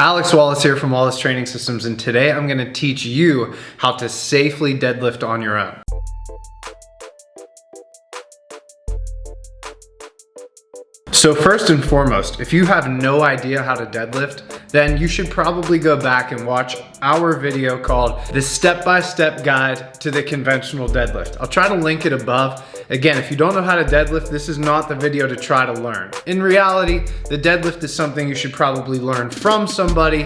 Alex Wallace here from Wallace Training Systems, and today I'm gonna teach you how to safely deadlift on your own. So first and foremost, if you have no idea how to deadlift, then you should probably go back and watch our video called The Step-by-Step Guide to the Conventional Deadlift. I'll try to link it above. Again, if you don't know how to deadlift, this is not the video to try to learn. In reality, the deadlift is something you should probably learn from somebody.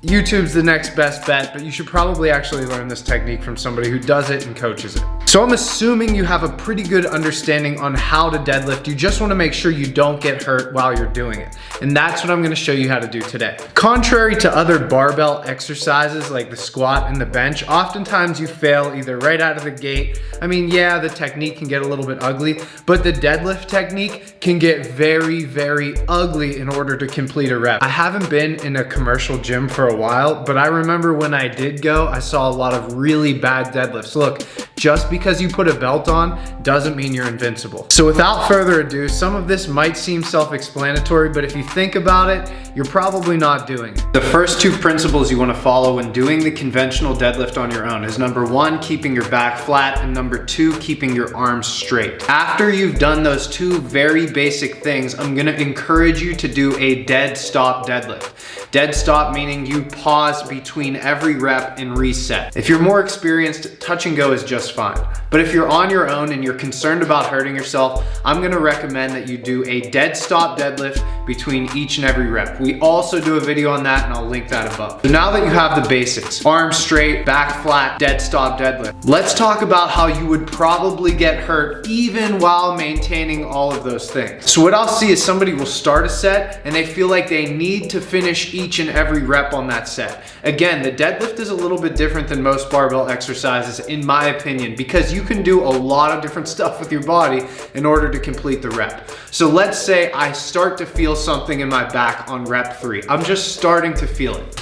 YouTube's the next best bet, but you should probably actually learn this technique from somebody who does it and coaches it. So I'm assuming you have a pretty good understanding on how to deadlift. You just want to make sure you don't get hurt while you're doing it. And that's what I'm going to show you how to do today. Contrary to other barbell exercises like the squat and the bench, oftentimes you fail either right out of the gate. I mean, yeah, the technique can get a little bit ugly, but the deadlift technique can get very, very ugly in order to complete a rep. I haven't been in a commercial gym for a while, but I remember when I did go, I saw a lot of really bad deadlifts. Look, just because you put a belt on doesn't mean you're invincible. So without further ado, some of this might seem self-explanatory, but if you think about it, you're probably not doing it. The first two principles you want to follow when doing the conventional deadlift on your own is number one, keeping your back flat, and number two, keeping your arms straight. After you've done those two very basic things, I'm gonna encourage you to do a dead stop deadlift. Dead stop meaning you pause between every rep and reset. If you're more experienced, touch and go is just fine. But if you're on your own and you're concerned about hurting yourself, I'm gonna recommend that you do a dead stop deadlift between each and every rep. We also do a video on that and I'll link that above. So now that you have the basics, arms straight, back flat, dead stop deadlift, let's talk about how you would probably get hurt even while maintaining all of those things. So what I'll see is somebody will start a set and they feel like they need to finish each and every rep on that set. Again, the deadlift is a little bit different than most barbell exercises in my opinion, because you can do a lot of different stuff with your body in order to complete the rep. So let's say I start to feel something in my back on rep 3. I'm just starting to feel it.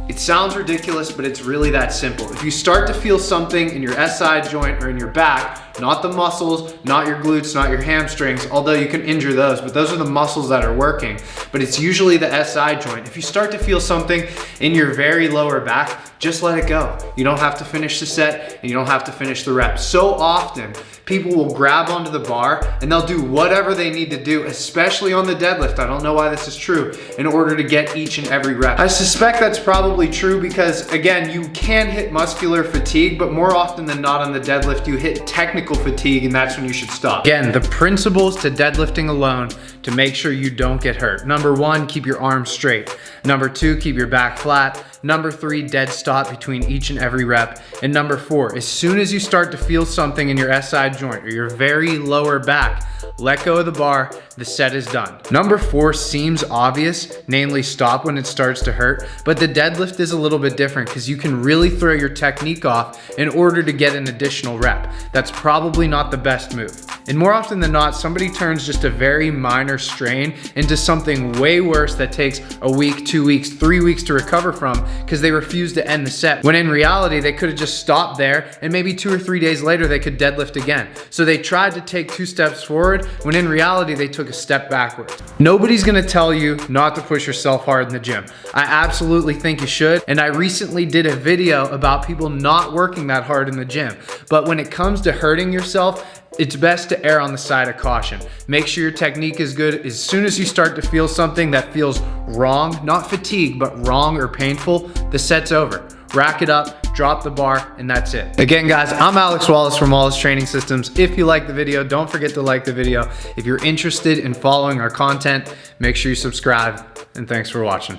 It sounds ridiculous, but it's really that simple. If you start to feel something in your SI joint or in your back, not the muscles, not your glutes, not your hamstrings, although you can injure those, but those are the muscles that are working, but it's usually the SI joint. If you start to feel something in your very lower back, just let it go. You don't have to finish the set and you don't have to finish the rep. So often, people will grab onto the bar and they'll do whatever they need to do, especially on the deadlift. I don't know why this is true, in order to get each and every rep. I suspect that's probably true because, again, you can hit muscular fatigue, but more often than not on the deadlift, you hit technical fatigue, and that's when you should stop. Again, the principles to deadlifting alone to make sure you don't get hurt. Number one, keep your arms straight. Number two, keep your back flat. Number three, dead stop between each and every rep. And number four, as soon as you start to feel something in your SI joint or your very lower back, let go of the bar, the set is done. Number four seems obvious, namely stop when it starts to hurt, but the deadlift is a little bit different because you can really throw your technique off in order to get an additional rep. That's probably not the best move. And more often than not, somebody turns just a very minor strain into something way worse that takes a week, 2 weeks, 3 weeks to recover from because they refuse to end the set, when in reality, they could have just stopped there and maybe 2 or 3 days later, they could deadlift again. So they tried to take 2 steps forward when in reality, they took a step backwards. Nobody's gonna tell you not to push yourself hard in the gym. I absolutely think you should. And I recently did a video about people not working that hard in the gym. But when it comes to hurting yourself, it's best to err on the side of caution. Make sure your technique is good. As soon as you start to feel something that feels wrong, not fatigue, but wrong or painful, the set's over. Rack it up, drop the bar, and that's it. Again, guys, I'm Alex Wallace from Wallace Training Systems. If you like the video, don't forget to like the video. If you're interested in following our content, make sure you subscribe, and thanks for watching.